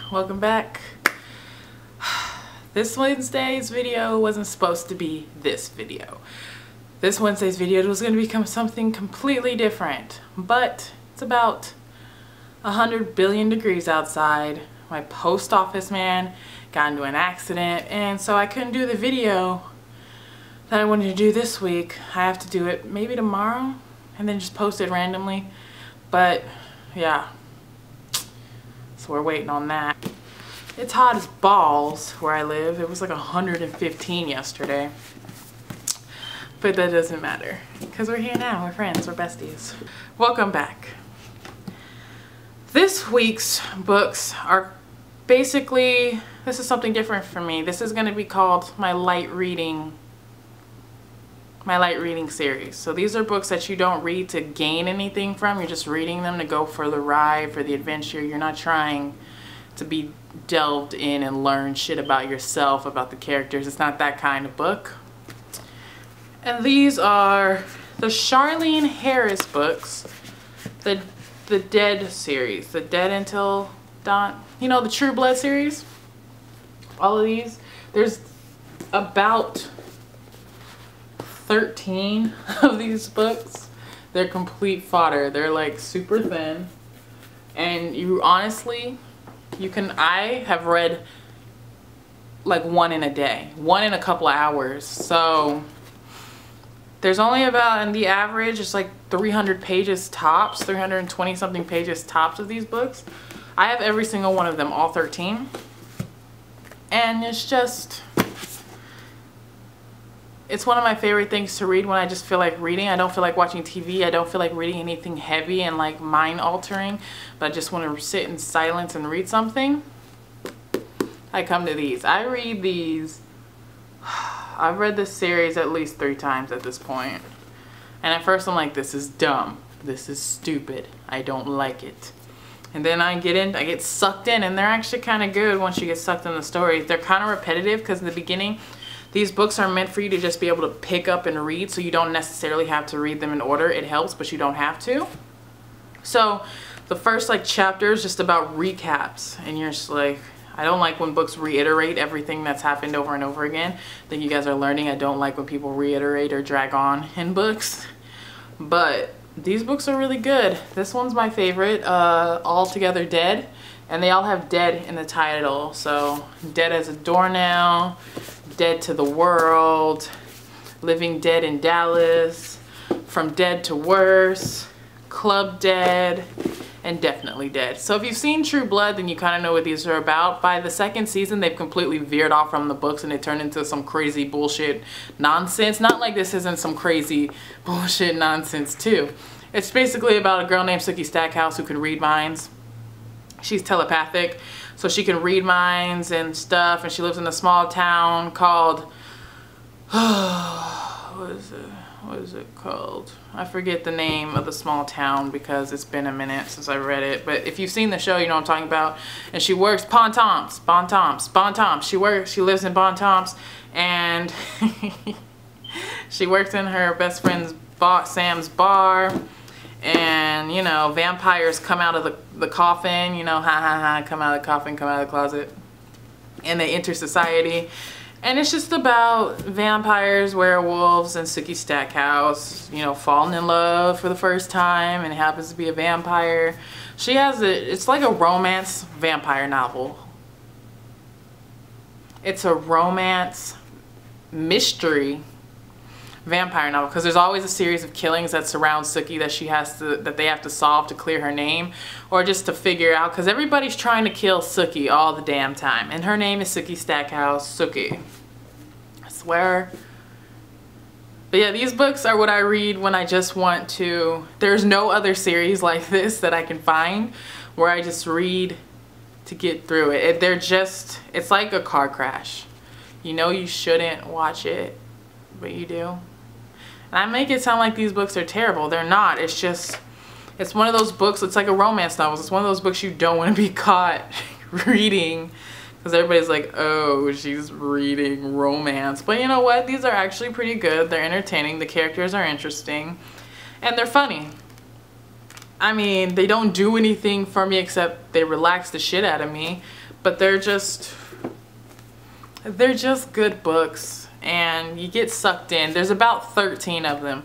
Welcome back. This Wednesday's video wasn't supposed to be this video. This Wednesday's video was going to become something completely different, but it's about 100 billion degrees outside. My post office man got into an accident, and so I couldn't do the video that I wanted to do this week. I have to do it maybe tomorrow and then just post it randomly, but yeah, so we're waiting on that. It's hot as balls where I live. It was like 115 yesterday, but that doesn't matter because we're here now. We're friends, we're besties. Welcome back. This week's books are basically, this is something different for me. This is going to be called my light reading series. So these are books that you don't read to gain anything from. You're just reading them to go for the ride, for the adventure. You're not trying to be delved in and learn shit about yourself, about the characters. It's not that kind of book. And these are the Charlaine Harris books, the Dead series, the Dead Until Dawn, you know, the True Blood series. All of these, there's about 13 of these books. They're complete fodder. They're like super thin, and you honestly, I have read like one in a day, one in a couple of hours. So there's only about, in the average, it's like 300 pages tops, 320 something pages tops of these books. I have every single one of them, all 13. And it's one of my favorite things to read when I just feel like reading. I don't feel like watching TV. I don't feel like reading anything heavy and like mind altering, but I just want to sit in silence and read something. I come to these. I read these. I've read this series at least 3 times at this point. And at first I'm like, this is dumb. This is stupid. I don't like it. And then I get sucked in, and they're actually kind of good once you get sucked in the stories. They're kind of repetitive because in the beginning, these books are meant for you to just be able to pick up and read, so you don't necessarily have to read them in order. It helps, but you don't have to. So the first like chapter is just about recaps, and you're just like, I don't like when books reiterate everything that's happened over and over again. I think you guys are learning I don't like when people reiterate or drag on in books. But these books are really good. This one's my favorite, Altogether Dead. And they all have dead in the title. So Dead as a Doornail, Dead to the World, Living Dead in Dallas, From Dead to Worse, Club Dead, and Definitely Dead. So if you've seen True Blood, then you kind of know what these are about. By the second season, they've completely veered off from the books and it turned into some crazy bullshit nonsense. Not like this isn't some crazy bullshit nonsense too. It's basically about a girl named Sookie Stackhouse who can read minds. She's telepathic, so she can read minds and stuff, and she lives in a small town called, what is it called? I forget the name of the small town because it's been a minute since I read it, but if you've seen the show, you know what I'm talking about. And she works, Bon Tom's. She lives in Bon Tom's, and she works in her best friend's Sam's bar. And, you know, vampires come out of the coffin, you know, come out of the coffin, come out of the closet. And they enter society. And it's just about vampires, werewolves, and Sookie Stackhouse, you know, falling in love for the first time, and it happens to be a vampire. It's like a romance vampire novel. It's a romance mystery vampire novel, because there's always a series of killings that surround Sookie that they have to solve to clear her name, or just to figure out, because everybody's trying to kill Sookie all the damn time, and her name is Sookie Stackhouse. Sookie, I swear. But yeah, these books are what I read when I just want to. There's no other series like this that I can find where I just read to get through it. It's like a car crash. You know you shouldn't watch it, but you do. And I make it sound like these books are terrible. They're not. It's one of those books, it's like a romance novel. It's one of those books you don't want to be caught reading, because everybody's like, oh, she's reading romance. But you know what? These are actually pretty good. They're entertaining. The characters are interesting. And they're funny. I mean, they don't do anything for me except they relax the shit out of me. but they're just good books and you get sucked in. There's about 13 of them.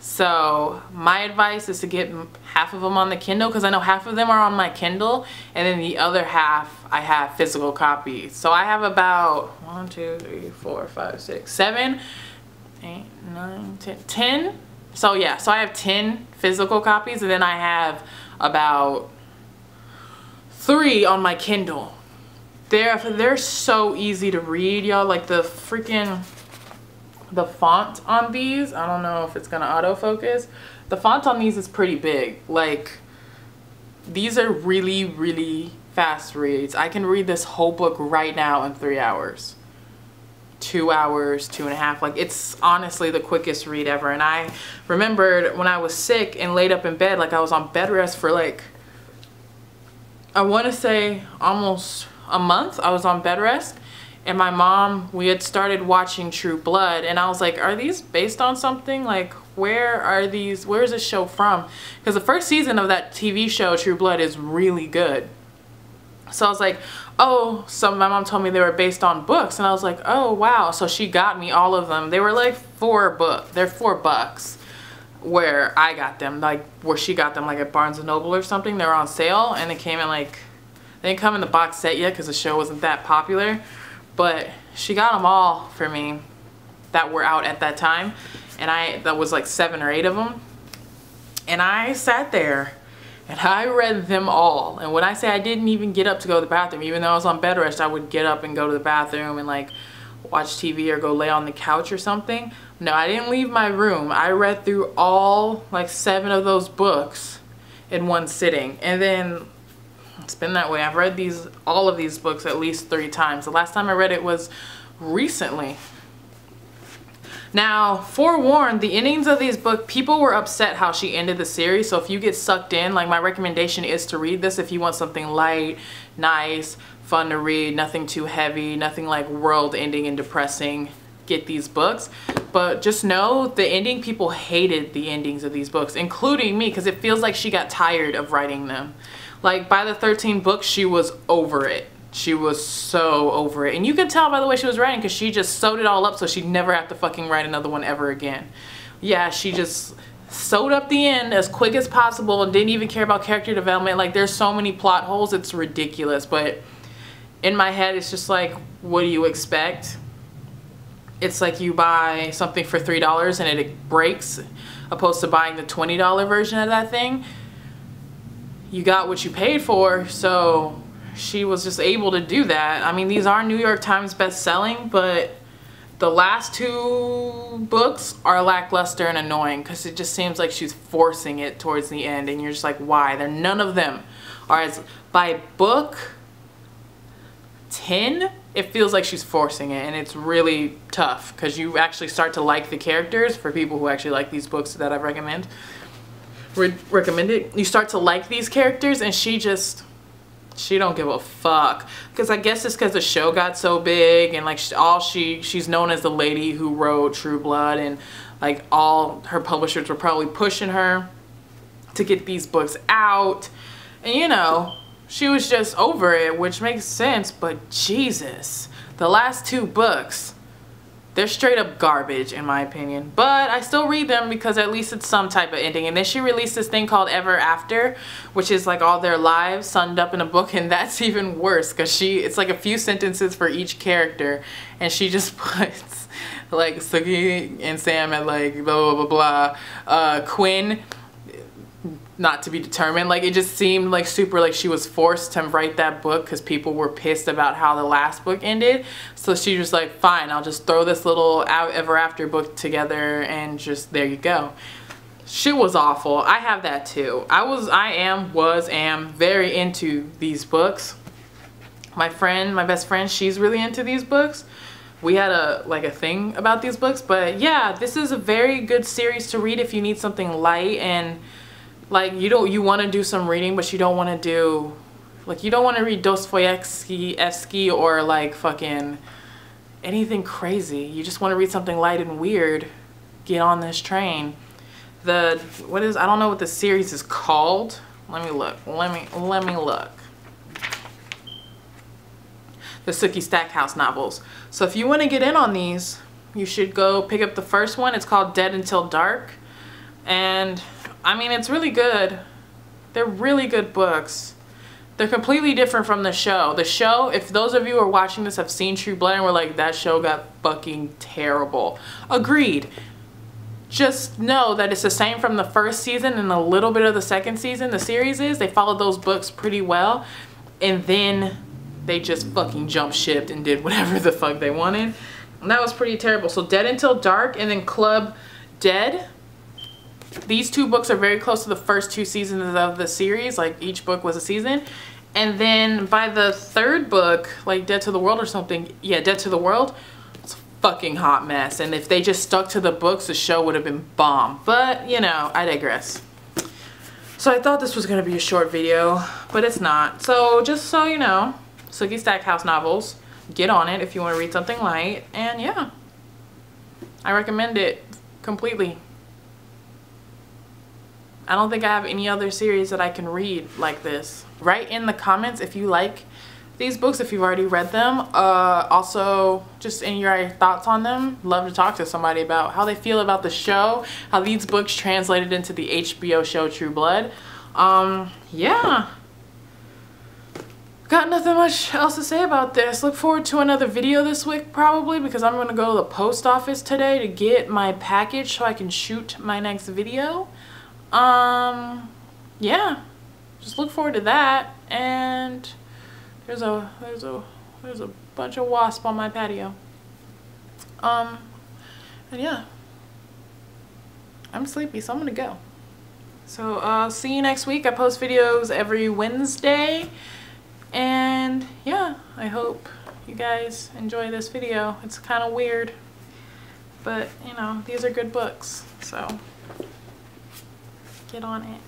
So my advice is to get half of them on the Kindle, because I know half of them are on my Kindle, and then the other half I have physical copies. So I have about 1, 2, 3, 4, 5, 6, 7, 8, 9, 10, 10. So yeah, so I have 10 physical copies, and then I have about 3 on my Kindle. They're so easy to read, y'all. Like the font on these, I don't know if it's gonna autofocus. The font on these is pretty big. Like, these are really fast reads. I can read this whole book right now in 3 hours. 2 hours, 2.5. Like, it's honestly the quickest read ever. And I remembered when I was sick and laid up in bed, like I was on bed rest for like, I want to say almost a month. I was on bed rest. And my mom, we had started watching True Blood, and I was like, are these based on something? Like, where's this show from? Because the first season of that TV show, True Blood, is really good. So I was like, oh, so my mom told me they were based on books, and I was like, oh, wow. So she got me all of them. They were like they're $4 where I got them, like where she got them, like at Barnes & Noble or something. They were on sale, and they came in like, they didn't come in the box set yet because the show wasn't that popular. But she got them all for me that were out at that time. And that was like 7 or 8 of them. And I sat there and I read them all. And when I say I didn't even get up to go to the bathroom, even though I was on bed rest, I would get up and go to the bathroom and like watch TV or go lay on the couch or something. No, I didn't leave my room. I read through all like 7 of those books in one sitting. And then it's been that way. I've read all of these books at least 3 times. The last time I read it was recently. Now, forewarned, the endings of these books, people were upset how she ended the series. So if you get sucked in, like my recommendation is to read this if you want something light, nice, fun to read, nothing too heavy, nothing like world ending and depressing. Get these books. But just know the ending, people hated the endings of these books, including me, because it feels like she got tired of writing them. Like, by the 13th book, she was over it. She was so over it. And you could tell by the way she was writing, because she just sewed it all up so she'd never have to fucking write another one ever again. Yeah, she just sewed up the end as quick as possible and didn't even care about character development. Like, there's so many plot holes, it's ridiculous. But in my head, it's just like, what do you expect? It's like you buy something for $3 and it breaks, opposed to buying the $20 version of that thing. You got what you paid for, so she was just able to do that. I mean, these are New York Times best-selling, but the last 2 books are lackluster and annoying because it just seems like she's forcing it towards the end, and you're just like, why? None of them are as, by book 10, it feels like she's forcing it, and it's really tough because you actually start to like the characters. For people who actually like these books that I've recommended, you start to like these characters, and she don't give a fuck. Because I guess it's because the show got so big, and like she's known as the lady who wrote True Blood, and like all her publishers were probably pushing her to get these books out, and you know, she was just over it, which makes sense. But Jesus, the last 2 books, they're straight up garbage in my opinion. But I still read them because at least it's some type of ending. And then she released this thing called Ever After, which is like all their lives summed up in a book, and that's even worse because it's like a few sentences for each character, and she just puts like Sookie and Sam at like blah blah blah blah. Quinn, not to be determined. Like, it just seemed like super like she was forced to write that book because people were pissed about how the last book ended. So she was like, fine, I'll just throw this little Ever After book together and just, there you go. Shit was awful. I have that too. I am very into these books. My best friend, she's really into these books. We had a thing about these books. But yeah, this is a very good series to read if you need something light, and like you want to do some reading, but you don't want to do, like, you don't want to read Dostoevsky or like fucking anything crazy. You just want to read something light and weird. Get on this train. I don't know what the series is called. Let me look. Let me look. the Sookie Stackhouse novels. So if you want to get in on these, you should go pick up the first one. It's called Dead Until Dark. And I mean, it's really good. They're really good books. They're completely different from the show. The show, if those of you who are watching this have seen True Blood and were like, that show got fucking terrible. Agreed. Just know that it's the same from the first season and a little bit of the second season. The series is, they followed those books pretty well. And then they just fucking jumped ship and did whatever the fuck they wanted. And that was pretty terrible. So Dead Until Dark and then Club Dead. These two books are very close to the first two seasons of the series. Like each book was a season. And then by the third book, like Dead to the World or something. Yeah, Dead to the World. It's a fucking hot mess. And if they just stuck to the books, the show would have been bomb. But, you know, I digress. So I thought this was going to be a short video, but it's not. So just so you know, Sookie Stackhouse novels. Get on it if you want to read something light. And yeah, I recommend it completely. I don't think I have any other series that I can read like this. Write in the comments if you like these books, if you've already read them. Also, just in your thoughts on them. Love to talk to somebody about how they feel about the show, how these books translated into the HBO show True Blood. Yeah. Got nothing much else to say about this. Look forward to another video this week probably, because I'm going to go to the post office today to get my package so I can shoot my next video. Yeah, just look forward to that. And there's a bunch of wasps on my patio. And yeah, I'm sleepy, so I'm gonna go. So see you next week. I post videos every Wednesday. And yeah, I hope you guys enjoy this video. It's kind of weird, but you know, these are good books, so get on it.